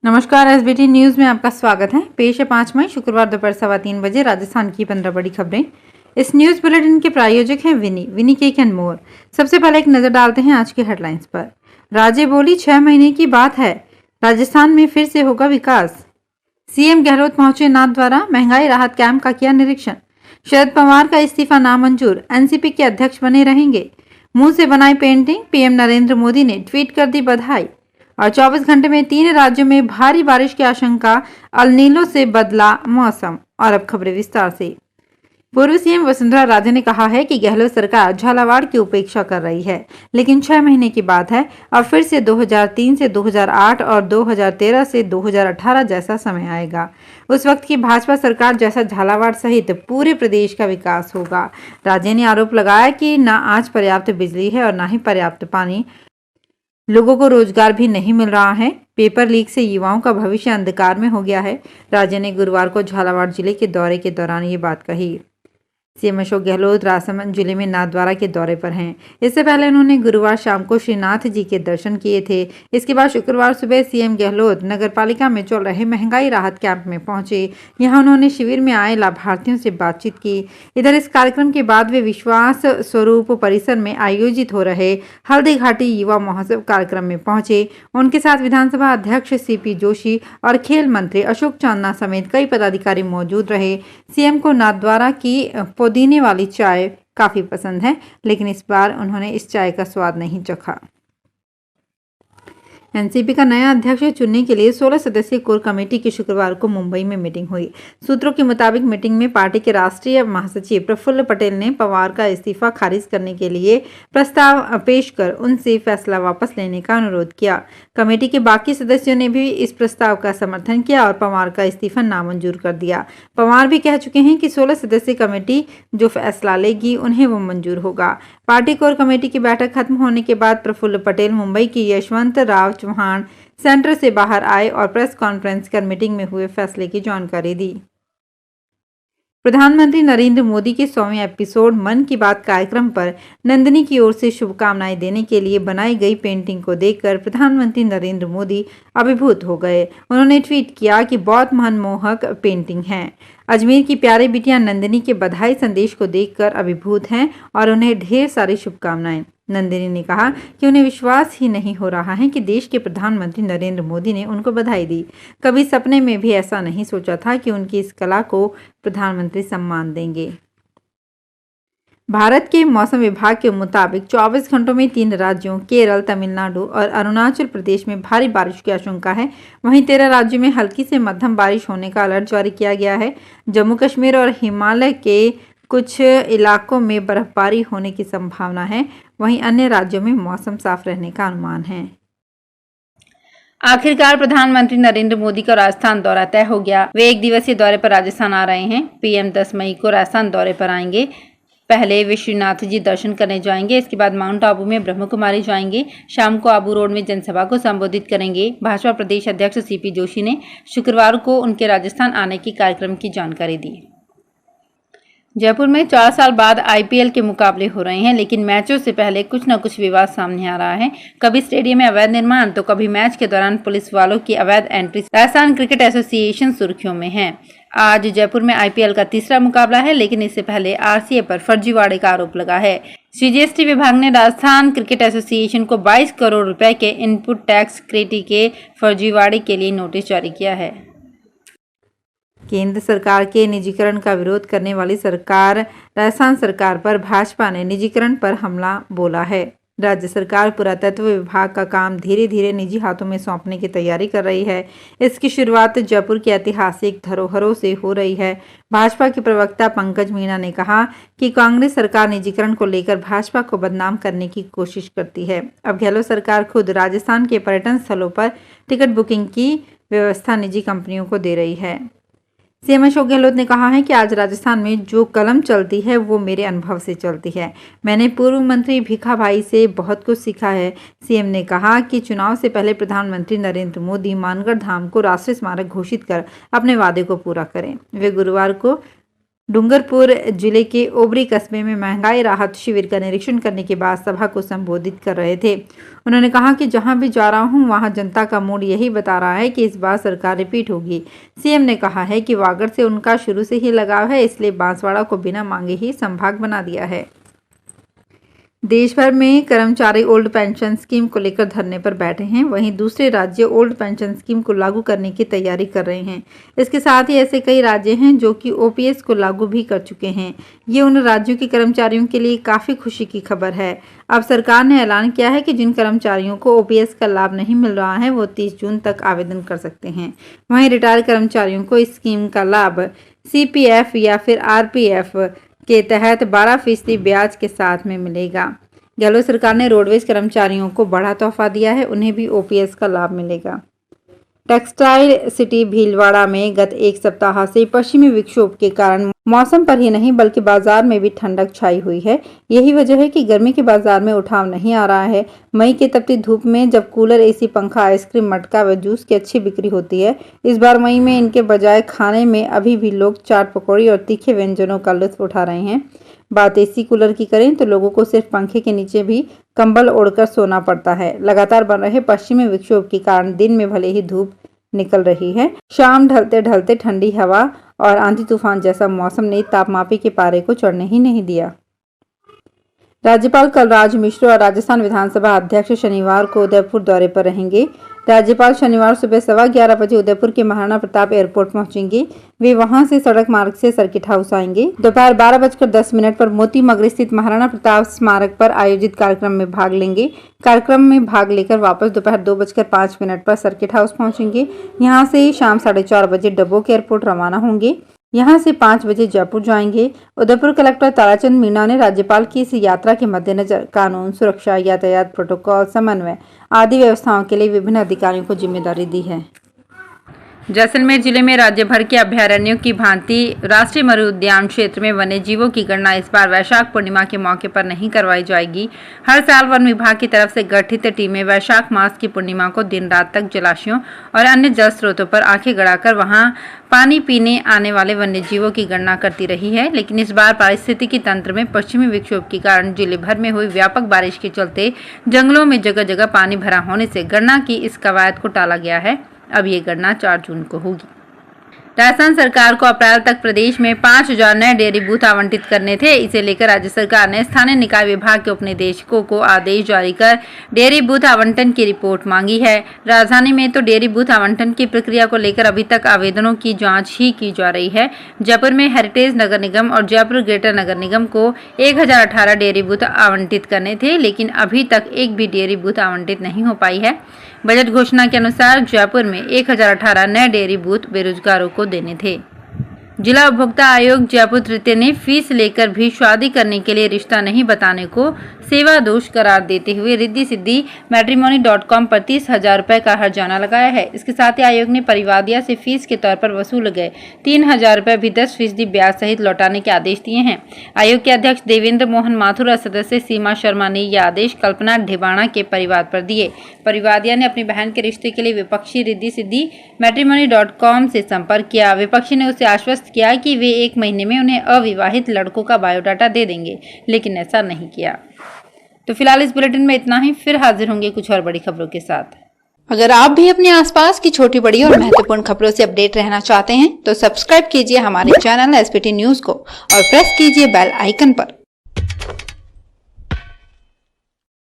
नमस्कार, SBT news में आपका स्वागत है। पेश है 5 मई शुक्रवार दोपहर 3:15 राजस्थान की 15 बड़ी खबरें। इस न्यूज बुलेटिन के प्रायोजक हैं विनी केक एंड मोर। सबसे पहले एक नजर डालते हैं आज की हेडलाइंस पर। राज्य बोली 6 महीने की बात है, राजस्थान में फिर से होगा विकास। सीएम गहलोत पहुंचे नाथद्वारा, महंगाई राहत कैंप का किया निरीक्षण। शरद पवार का इस्तीफा नामंजूर, एनसीपी के अध्यक्ष बने रहेंगे। मुंह से बनाई पेंटिंग, पीएम नरेंद्र मोदी ने ट्वीट कर दी बधाई। और 24 घंटे में 3 राज्यों में भारी बारिश की आशंका, अल नीनो से बदला मौसम। और अब खबरें विस्तार से। पूर्व सीएम वसुंधरा राजे ने कहा है कि गहलोत सरकार झालावाड़ की उपेक्षा कर रही है, लेकिन 6 महीने की बात है और फिर से 2003 से 2008 और 2013 से 2018 जैसा समय आएगा। उस वक्त की भाजपा सरकार जैसा झालावाड़ सहित पूरे प्रदेश का विकास होगा। राजे ने आरोप लगाया कि न आज पर्याप्त बिजली है और न ही पर्याप्त पानी, लोगों को रोजगार भी नहीं मिल रहा है। पेपर लीक से युवाओं का भविष्य अंधकार में हो गया है। राजे ने गुरुवार को झालावाड़ जिले के दौरे के दौरान ये बात कही। सीएम अशोक गहलोत राजसमंद जिले में नाथद्वारा के दौरे पर हैं। इससे पहले उन्होंने गुरुवार शाम को श्रीनाथ जी के दर्शन किए थे। इसके बाद शुक्रवार सुबह सीएम गहलोत नगरपालिका में चल रहे महंगाई राहत कैंप में पहुंचे। यहां उन्होंने शिविर में आए लाभार्थियों से बातचीत की। इधर इस कार्यक्रम के बाद वे विश्वास स्वरूप परिसर में आयोजित हो रहे हल्दी घाटी युवा महोत्सव कार्यक्रम में पहुंचे। उनके साथ विधानसभा अध्यक्ष सीपी जोशी और खेल मंत्री अशोक चांदना समेत कई पदाधिकारी मौजूद रहे। सीएम को नाथद्वारा की पुदीने वाली चाय काफी पसंद है, लेकिन इस बार उन्होंने इस चाय का स्वाद नहीं चखा। एनसीपी का नया अध्यक्ष चुनने के लिए 16 सदस्यीय कोर कमेटी की शुक्रवार को मुंबई में मीटिंग हुई। सूत्रों के मुताबिक मीटिंग में पार्टी के राष्ट्रीय महासचिव प्रफुल्ल पटेल ने पवार का इस्तीफा खारिज करने के लिए प्रस्ताव पेश कर उनसे फैसला वापस लेने का अनुरोध किया। कमेटी के बाकी सदस्यों ने भी इस प्रस्ताव का समर्थन किया और पवार का इस्तीफा नामंजूर कर दिया। पवार भी कह चुके हैं कि 16 सदस्यीय कमेटी जो फैसला लेगी उन्हें वो मंजूर होगा। पार्टी कोर कमेटी की बैठक खत्म होने के बाद प्रफुल्ल पटेल मुंबई की यशवंत राव चौहान सेंटर से बाहर आए और प्रेस कॉन्फ्रेंस कर मीटिंग में हुए फैसले की जानकारी दी। प्रधानमंत्री नरेंद्र मोदी के 100वें एपिसोड मन की बात कार्यक्रम पर नंदिनी की ओर से शुभकामनाएं देने के लिए बनाई गई पेंटिंग को देखकर प्रधानमंत्री नरेंद्र मोदी अभिभूत हो गए। उन्होंने ट्वीट किया कि बहुत मनमोहक पेंटिंग है। अजमेर की प्यारी बिटिया नंदिनी के बधाई संदेश को देखकर अभिभूत हैं और उन्हें ढेर सारी शुभकामनाएं। नंदिनी ने कहा कि उन्हें विश्वास ही नहीं हो रहा है कि देश के प्रधानमंत्री नरेंद्र मोदी ने उनको बधाई दी। कभी सपने में भी ऐसा नहीं सोचा था कि उनकी इस कला को प्रधानमंत्री सम्मान देंगे। भारत के मौसम विभाग के मुताबिक 24 घंटों में 3 राज्यों केरल, तमिलनाडु और अरुणाचल प्रदेश में भारी बारिश की आशंका है। वहीं 13 राज्यों में हल्की से मध्यम बारिश होने का अलर्ट जारी किया गया है। जम्मू कश्मीर और हिमालय के कुछ इलाकों में बर्फबारी होने की संभावना है। वहीं अन्य राज्यों में मौसम साफ रहने का अनुमान है। आखिरकार प्रधानमंत्री नरेंद्र मोदी का राजस्थान दौरा तय हो गया। वे 1 दिवसीय दौरे पर राजस्थान आ रहे हैं। पीएम 10 मई को राजस्थान दौरे पर आएंगे। पहले वे श्रीनाथ जी दर्शन करने जाएंगे, इसके बाद माउंट आबू में ब्रह्म कुमारी जाएंगे। शाम को आबू रोड में जनसभा को संबोधित करेंगे। भाजपा प्रदेश अध्यक्ष सीपी जोशी ने शुक्रवार को उनके राजस्थान आने की कार्यक्रम की जानकारी दी। जयपुर में 4 साल बाद आईपीएल के मुकाबले हो रहे हैं, लेकिन मैचों से पहले कुछ न कुछ विवाद सामने आ रहा है। कभी स्टेडियम में अवैध निर्माण तो कभी मैच के दौरान पुलिस वालों की अवैध एंट्री। राजस्थान क्रिकेट एसोसिएशन सुर्खियों में है। आज जयपुर में आईपीएल का तीसरा मुकाबला है, लेकिन इससे पहले आरसीए पर फर्जीवाड़े का आरोप लगा है। सीजीएसटी विभाग ने राजस्थान क्रिकेट एसोसिएशन को 22 करोड़ रुपए के इनपुट टैक्स क्रेडिट के फर्जीवाड़े के लिए नोटिस जारी किया है। केंद्र सरकार के निजीकरण का विरोध करने वाली सरकार राजस्थान सरकार पर भाजपा ने निजीकरण पर हमला बोला है। राज्य सरकार पुरातत्व विभाग का काम धीरे धीरे निजी हाथों में सौंपने की तैयारी कर रही है। इसकी शुरुआत जयपुर की ऐतिहासिक धरोहरों से हो रही है। भाजपा के प्रवक्ता पंकज मीणा ने कहा कि कांग्रेस सरकार निजीकरण को लेकर भाजपा को बदनाम करने की कोशिश करती है। अब गहलोत सरकार खुद राजस्थान के पर्यटन स्थलों पर टिकट बुकिंग की व्यवस्था निजी कंपनियों को दे रही है। सीएम अशोक गहलोत ने कहा है कि आज राजस्थान में जो कलम चलती है वो मेरे अनुभव से चलती है। मैंने पूर्व मंत्री भिखा भाई से बहुत कुछ सीखा है। सीएम ने कहा कि चुनाव से पहले प्रधानमंत्री नरेंद्र मोदी मानगढ़ धाम को राष्ट्रीय स्मारक घोषित कर अपने वादे को पूरा करें। वे गुरुवार को डूंगरपुर जिले के ओबरी कस्बे में महंगाई राहत शिविर का निरीक्षण करने के बाद सभा को संबोधित कर रहे थे। उन्होंने कहा कि जहां भी जा रहा हूं वहां जनता का मूड यही बता रहा है कि इस बार सरकार रिपीट होगी। सीएम ने कहा है कि वागड़ से उनका शुरू से ही लगाव है, इसलिए बांसवाड़ा को बिना मांगे ही संभाग बना दिया है। देश भर में कर्मचारी ओल्ड पेंशन स्कीम को लेकर धरने पर बैठे हैं। वहीं दूसरे राज्य ओल्ड पेंशन स्कीम को लागू करने की तैयारी कर रहे हैं। इसके साथ ही ऐसे कई राज्य हैं जो कि ओपीएस को लागू भी कर चुके हैं। ये उन राज्यों के कर्मचारियों के लिए काफी खुशी की खबर है। अब सरकार ने ऐलान किया है कि जिन कर्मचारियों को ओपीएस का लाभ नहीं मिल रहा है वो 30 जून तक आवेदन कर सकते हैं। वहीं रिटायर कर्मचारियों को इस स्कीम का लाभ सीपीएफ या फिर आरपीएफ के तहत 12% ब्याज के साथ में मिलेगा। गहलोत सरकार ने रोडवेज कर्मचारियों को बड़ा तोहफा दिया है, उन्हें भी ओपीएस का लाभ मिलेगा। टेक्सटाइल सिटी भीलवाड़ा में गत एक सप्ताह से पश्चिमी विक्षोभ के कारण मौसम पर ही नहीं बल्कि बाजार में भी ठंडक छाई हुई है। यही वजह है कि गर्मी के बाजार में उठाव नहीं आ रहा है। मई की तपती धूप में जब कूलर, एसी, पंखा, आइसक्रीम, मटका व जूस की अच्छी बिक्री होती है, इस बार मई में इनके बजाय खाने में अभी भी लोग चाट पकौड़ी और तीखे व्यंजनों का लुत्फ उठा रहे हैं। बात एसी कूलर की करें तो लोगों को सिर्फ पंखे के नीचे भी कंबल ओढ़कर सोना पड़ता है। लगातार बन रहे पश्चिमी विक्षोभ के कारण दिन में भले ही धूप निकल रही है, शाम ढलते ढलते ठंडी हवा और आंधी तूफान जैसा मौसम ने तापमापी के पारे को चढ़ने ही नहीं दिया। राज्यपाल कलराज मिश्र और राजस्थान विधानसभा अध्यक्ष शनिवार को उदयपुर दौरे पर रहेंगे। राज्यपाल शनिवार सुबह 11:15 बजे उदयपुर के महाराणा प्रताप एयरपोर्ट पहुंचेंगे। वे वहां से सड़क मार्ग से सर्किट हाउस आएंगे। दोपहर 12:10 पर मोती मगरी स्थित महाराणा प्रताप स्मारक पर आयोजित कार्यक्रम में भाग लेंगे। कार्यक्रम में भाग लेकर वापस दोपहर 2:05 पर सर्किट हाउस पहुंचेंगे। यहां से शाम 4:30 बजे डबोक एयरपोर्ट रवाना होंगे। यहां से 5 बजे जयपुर जाएंगे। उदयपुर कलेक्टर ताराचंद मीणा ने राज्यपाल की इस यात्रा के मद्देनजर कानून, सुरक्षा, यातायात प्रोटोकॉल, समन्वय आदि व्यवस्थाओं के लिए विभिन्न अधिकारियों को जिम्मेदारी दी है। जैसलमेर जिले में राज्य भर के अभयारण्यों की भांति राष्ट्रीय मरु उद्यान क्षेत्र में वन्य जीवों की गणना इस बार वैशाख पूर्णिमा के मौके पर नहीं करवाई जाएगी। हर साल वन विभाग की तरफ से गठित टीमें वैशाख मास की पूर्णिमा को दिन रात तक जलाशयों और अन्य जल स्रोतों पर आंखें गड़ाकर वहां पानी पीने आने वाले वन्य जीवों की गणना करती रही है। लेकिन इस बार पारिस्थितिकी तंत्र में पश्चिमी विक्षोभ के कारण जिले भर में हुई व्यापक बारिश के चलते जंगलों में जगह जगह पानी भरा होने से गणना की इस कवायद को टाला गया है। अब ये गणना 4 जून को होगी। राजस्थान सरकार को अप्रैल तक प्रदेश में 5000 नए डेयरी बूथ आवंटित करने थे। इसे लेकर राज्य सरकार ने स्थानीय निकाय विभाग के उपनिदेशकों को आदेश जारी कर डेयरी बूथ आवंटन की रिपोर्ट मांगी है। राजधानी में तो डेयरी बूथ आवंटन की प्रक्रिया को लेकर अभी तक आवेदनों की जांच ही की जा रही है। जयपुर में हेरिटेज नगर निगम और जयपुर ग्रेटर नगर निगम को 1018 डेयरी बूथ आवंटित करने थे, लेकिन अभी तक एक भी डेयरी बूथ आवंटित नहीं हो पाई है। बजट घोषणा के अनुसार जयपुर में 1018 नए डेयरी बूथ बेरोजगारों को देने थे। जिला उपभोक्ता आयोग जयपुर तृतीय ने फीस लेकर भी शादी करने के लिए रिश्ता नहीं बताने को सेवा दोष करार देते हुए रिद्धि सिद्धि मैट्रिमोनी.com पर 30,000 रुपए का हर्जाना लगाया है। इसके साथ ही आयोग ने परिवादिया से फीस के तौर पर वसूल गए 3,000 रुपए भी 10% ब्याज सहित लौटाने के आदेश दिए हैं। आयोग के अध्यक्ष देवेंद्र मोहन माथुर और सदस्य सीमा शर्मा ने यह आदेश कल्पना ढिबाणा के परिवार पर दिए। परिवादिया ने अपनी बहन के रिश्ते के लिए विपक्षी रिद्धि सिद्धि मैट्रिमोनी.com से संपर्क किया। विपक्षी ने उसे आश्वस्त किया कि वे 1 महीने में उन्हें अविवाहित लड़कों का बायोडाटा दे देंगे, लेकिन ऐसा नहीं किया। तो फिलहाल इस बुलेटिन में इतना ही। फिर हाजिर होंगे कुछ और बड़ी खबरों के साथ। अगर आप भी अपने आसपास की छोटी बड़ी और महत्वपूर्ण खबरों से अपडेट रहना चाहते हैं तो सब्सक्राइब कीजिए हमारे चैनल एसपीटी न्यूज को और प्रेस कीजिए बेल आइकन पर।